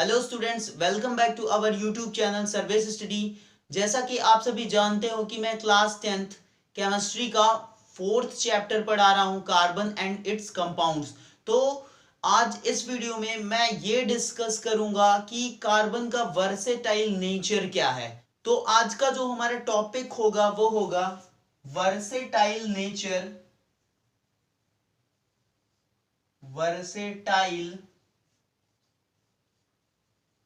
Hello students, welcome back to our YouTube channel service study. जैसा कि आप सभी जानते हो कि मैं क्लास 10th केमिस्ट्री का 4th चैप्टर पढ़ा रहा हूं, कार्बन एंड इट्स कंपाउंड्स। तो आज इस वीडियो में मैं ये डिस्कस करूंगा कि कार्बन का वर्सेटाइल नेचर क्या है। तो आज का जो हमारा टॉपिक होगा वो होगा versatile nature, versatile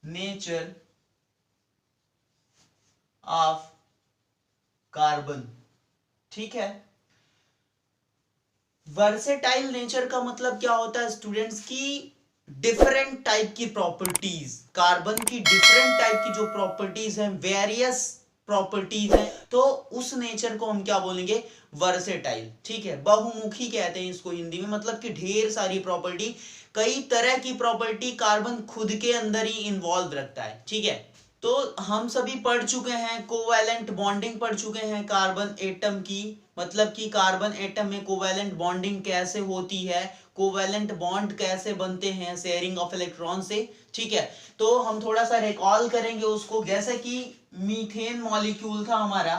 nature of carbon. ठीक है, वर्सेटाइल नेचर का मतलब क्या होता है स्टूडेंट्स की डिफरेंट टाइप की प्रॉपर्टीज, कार्बन की डिफरेंट टाइप की जो प्रॉपर्टीज हैं, वेरियस प्रॉपर्टीज हैं, तो उस नेचर को हम क्या बोलेंगे, वर्सेटाइल। ठीक है, बहुमुखी कहते हैं इसको हिंदी में, मतलब कि ढेर सारी प्रॉपर्टी, कई तरह की प्रॉपर्टी कार्बन खुद के अंदर ही इन्वॉल्व रखता है। ठीक है, तो हम सभी पढ़ चुके हैं, कोवैलेंट बॉन्डिंग पढ़ चुके हैं कार्बन एटम की, मतलब कि कार्बन एटम में कोवैलेंट बॉन्डिंग कैसे होती है, कोवैलेंट बॉन्ड कैसे बनते हैं शेयरिंग ऑफ इलेक्ट्रॉन से। ठीक है, तो हम थोड़ा सा रिकॉल करेंगे उसको। जैसे कि मीथेन मॉलिक्यूल था हमारा,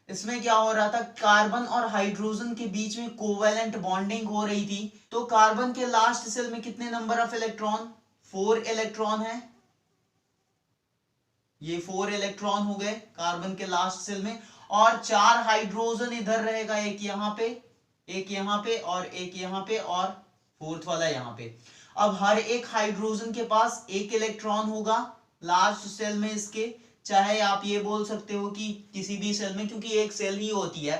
इसमें क्या हो रहा था, कार्बन और हाइड्रोजन के बीच में कोवैलेंट बॉन्डिंग हो रही थी। तो कार्बन के लास्ट सेल में कितने नंबर ऑफ इलेक्ट्रॉन, 4 इलेक्ट्रॉन है। ये 4 इलेक्ट्रॉन हो गए कार्बन के लास्ट सेल में, और 4 हाइड्रोजन इधर रहेगा, एक यहां पे, एक यहां पे और एक यहां पे, और फोर्थ वाला यहां पे। अब हर एक हाइड्रोजन के पास एक इलेक्ट्रॉन होगा लास्ट सेल में इसके, चाहे आप ये बोल सकते हो कि किसी भी सेल में, क्योंकि एक सेल ही होती है।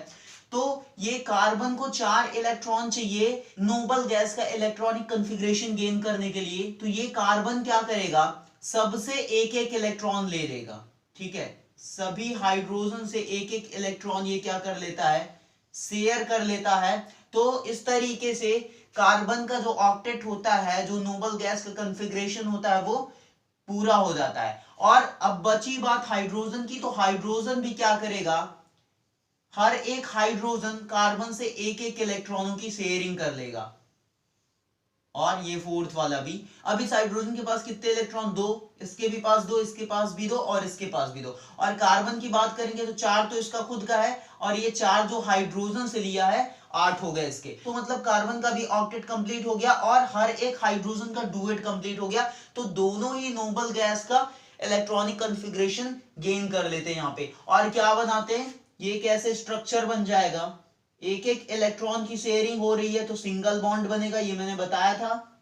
तो ये कार्बन को 4 इलेक्ट्रॉन चाहिए नोबल गैस का इलेक्ट्रॉनिक कॉन्फ़िगरेशन गेन करने के लिए। तो ये कार्बन क्या करेगा, सबसे एक एक इलेक्ट्रॉन ले लेगा। ठीक है, सभी हाइड्रोजन से एक एक इलेक्ट्रॉन ये क्या कर लेता है, शेयर कर लेता है। तो इस तरीके से कार्बन का जो ऑक्टेट होता है, जो नोबल गैस का कॉन्फ़िगरेशन होता है, वो पूरा हो जाता है। और अब बची बात हाइड्रोजन की, तो हाइड्रोजन भी क्या करेगा, हर एक हाइड्रोजन कार्बन से एक एक इलेक्ट्रॉनों की शेयरिंग कर लेगा, और ये फोर्थ वाला भी। अब इस हाइड्रोजन के पास कितने इलेक्ट्रॉन, 2, इसके भी पास 2, इसके पास भी 2 और इसके पास भी 2। और कार्बन की बात करेंगे तो 4 तो इसका खुद का है, और ये 4 जो हाइड्रोजन से लिया है 8 हो गए इसके। तो मतलब कार्बन का भी ऑक्टेट कंप्लीट हो गया और हर एक हाइड्रोजन का डुएट कंप्लीट हो गया। तो दोनों ही नोबल गैस का इलेक्ट्रॉनिक कॉन्फ़िगरेशन गेन कर लेते हैं यहाँ पे। और क्या बनाते हैं, ये कैसे स्ट्रक्चर बन जाएगा, एक एक इलेक्ट्रॉन की शेयरिंग हो रही है तो सिंगल बॉन्ड बनेगा, ये मैंने बताया था।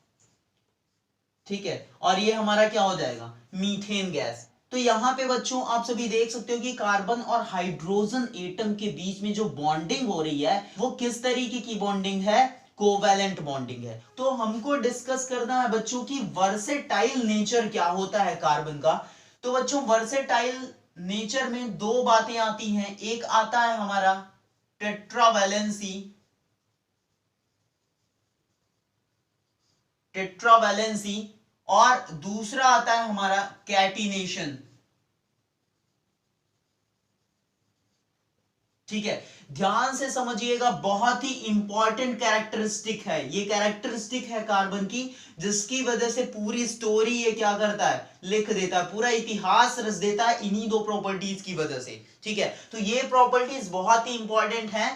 ठीक है, और ये हमारा क्या हो जाएगा, मीथेन गैस। तो यहां पे बच्चों आप सभी देख सकते हो कि कार्बन और हाइड्रोजन एटम के बीच में जो बॉन्डिंग हो रही है वो किस तरीके की बॉन्डिंग है, कोवैलेंट बॉन्डिंग है। तो हमको डिस्कस करना है बच्चों की वर्सेटाइल नेचर क्या होता है कार्बन का। तो बच्चों वर्सेटाइल नेचर में दो बातें आती हैं, एक आता है हमारा टेट्रावैलेंसी, टेट्रावैलेंसी, और दूसरा आता है हमारा कैटिनेशन। ठीक है, ध्यान से समझिएगा, बहुत ही इंपॉर्टेंट कैरेक्टरिस्टिक है ये, कैरेक्टरिस्टिक है कार्बन की, जिसकी वजह से पूरी स्टोरी ये क्या करता है, लिख देता है, पूरा इतिहास रच देता है इन्हीं दो प्रॉपर्टीज की वजह से। ठीक है, तो ये प्रॉपर्टीज बहुत ही इंपॉर्टेंट है।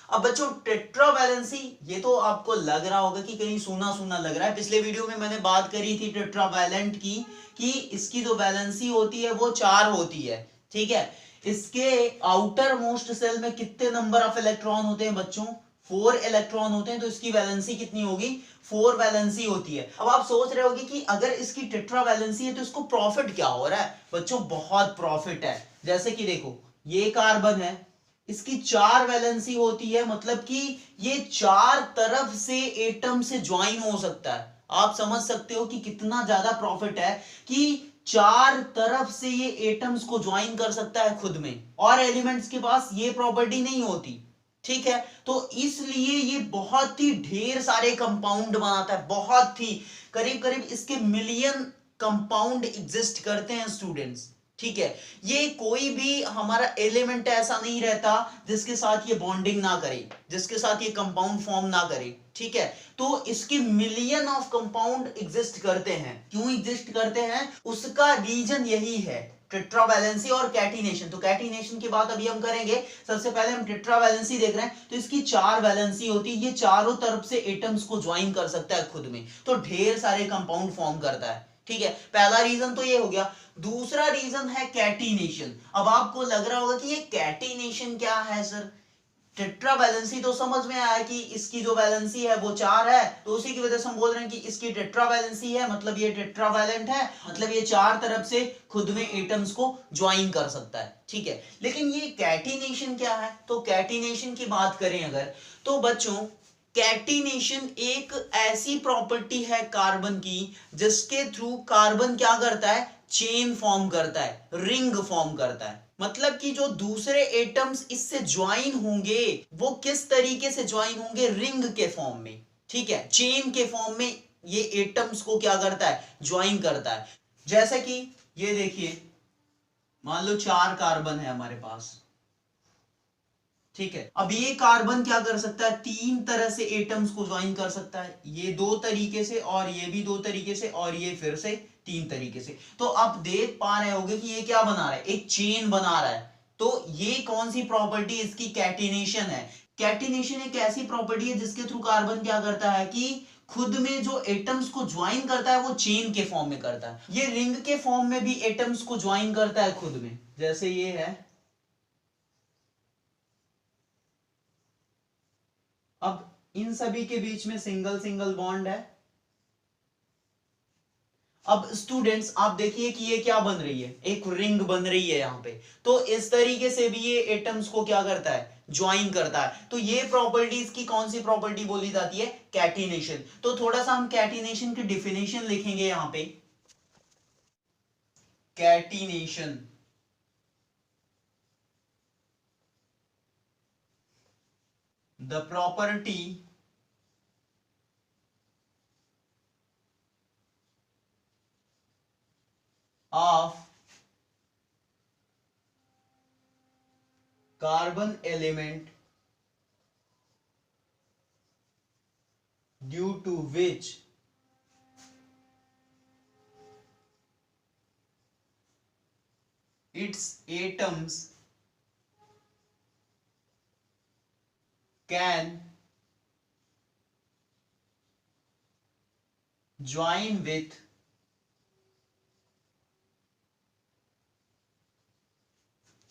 अब बच्चों टेट्रावैलेंसी, ये तो आपको लग रहा होगा कि कहीं सुना सुना लग रहा है, पिछले वीडियो में मैंने बात करी थी टेट्रावैलेंट की, कि इसकी जो वैलेंसी होती है वो 4 होती है। ठीक है, इसके आउटर मोस्ट सेल में कितने नंबर ऑफ इलेक्ट्रॉन होते हैं बच्चों, 4 इलेक्ट्रॉन होते हैं। तो इसकी वैलेंसी कितनी होगी, 4 वैलेंसी होती है। अब आप सोच रहे होगे कि अगर इसकी टेट्रा वैलेंसी है तो इसको प्रॉफिट क्या हो रहा है। बच्चों बहुत प्रॉफिट है, जैसे कि देखो ये कार्बन है, इसकी 4 वैलेंसी होती है, मतलब कि ये 4 तरफ से एटम से ज्वाइन हो सकता है। आप समझ सकते हो कि कितना ज्यादा प्रॉफिट है कि 4 तरफ से ये एटम्स को ज्वाइन कर सकता है खुद में, और एलिमेंट्स के पास ये प्रॉपर्टी नहीं होती। ठीक है, तो इसलिए ये बहुत ही ढेर सारे कंपाउंड बनाता है, बहुत ही, करीब करीब इसके मिलियन कंपाउंड एग्जिस्ट करते हैं स्टूडेंट्स। ठीक है, ये कोई भी हमारा एलिमेंट ऐसा नहीं रहता जिसके साथ ये बॉन्डिंग ना करे, जिसके साथ ये कंपाउंड फॉर्म ना करे। ठीक है, तो इसके मिलियन ऑफ कंपाउंड एग्जिस्ट करते हैं। क्यों एग्जिस्ट करते हैं, उसका रीजन यही है, टेट्रावैलेंसी और कैटिनेशन। तो कैटिनेशन की बात अभी हम करेंगे। सबसे पहले हम टेट्रावैलेंसी देख रहे हैं, तो इसकी 4 वैलेंसी होती है, ये चारों तरफ से एटम्स को ज्वाइन कर सकता है खुद में, तो ढेर सारे कंपाउंड फॉर्म करता है। ठीक है, पहला रीजन तो ये हो गया। दूसरा रीजन है कैटिनेशन। अब आपको लग रहा होगा कि ये कैटिनेशन क्या है सर, टेट्रा वैलेंसी तो समझ में आया कि इसकी जो वैलेंसी है वो 4 है, तो उसी की वजह से हम बोल रहे हैं कि इसकी टेट्रा वैलेंसी है, मतलब ये टेट्रावैलेंट है, मतलब ये 4 तरफ से खुद में एटम्स को ज्वाइन कर सकता है। ठीक है, लेकिन ये कैटिनेशन क्या है, तो कैटिनेशन की बात करें अगर, तो बच्चों कैटिनेशन एक ऐसी प्रॉपर्टी है कार्बन की जिसके थ्रू कार्बन क्या करता है, चेन फॉर्म करता है, रिंग फॉर्म करता है। मतलब कि जो दूसरे एटम्स इससे ज्वाइन होंगे वो किस तरीके से ज्वाइन होंगे, रिंग के फॉर्म में। ठीक है, चेन के फॉर्म में ये एटम्स को क्या करता है, ज्वाइन करता है। जैसे कि ये देखिए, मान लो 4 कार्बन है हमारे पास। ठीक है, अब ये कार्बन क्या कर सकता है, 3 तरह से एटम्स को ज्वाइन कर सकता है, ये 2 तरीके से, और ये भी 2 तरीके से, और ये फिर से 3 तरीके से। तो आप देख पा रहे होगे कि ये क्या बना रहा है, एक चेन बना रहा है। तो ये कौन सी प्रॉपर्टी, इसकी कैटिनेशन है। कैटिनेशन एक ऐसी प्रॉपर्टी है जिसके थ्रू कार्बन क्या करता है कि खुद में जो एटम्स को ज्वाइन करता है वो चेन के फॉर्म में करता है। ये रिंग के फॉर्म में भी एटम्स को ज्वाइन करता है खुद में, जैसे ये है। अब इन सभी के बीच में सिंगल सिंगल बॉन्ड है। अब स्टूडेंट्स आप देखिए कि ये क्या बन रही है, एक रिंग बन रही है यहां पे। तो इस तरीके से भी ये एटम्स को क्या करता है, ज्वाइन करता है। तो ये प्रॉपर्टीज की कौन सी प्रॉपर्टी बोली जाती है, कैटिनेशन। तो थोड़ा सा हम कैटिनेशन की डिफिनेशन लिखेंगे यहां पे। Catenation, the property of carbon element due to which its atoms can join with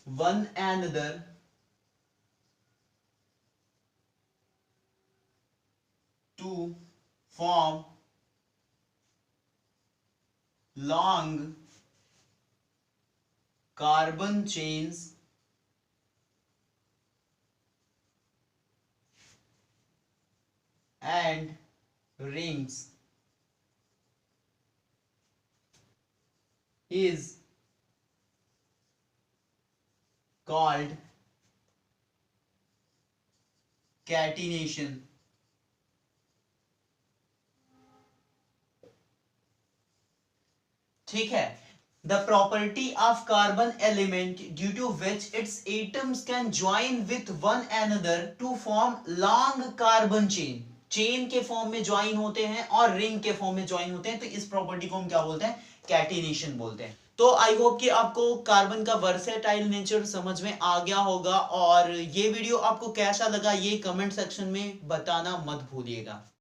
one another to form long carbon chains and rings is called catenation. ठीक है, the property of carbon element due to which its atoms can join with one another to form long carbon chain. Chain के form में join होते हैं और ring के form में join होते हैं, तो इस प्रॉपर्टी को हम क्या बोलते हैं, कैटिनेशन बोलते हैं। तो आई होप कि आपको कार्बन का वर्सेटाइल नेचर समझ में आ गया होगा, और ये वीडियो आपको कैसा लगा ये कमेंट सेक्शन में बताना मत भूलिएगा।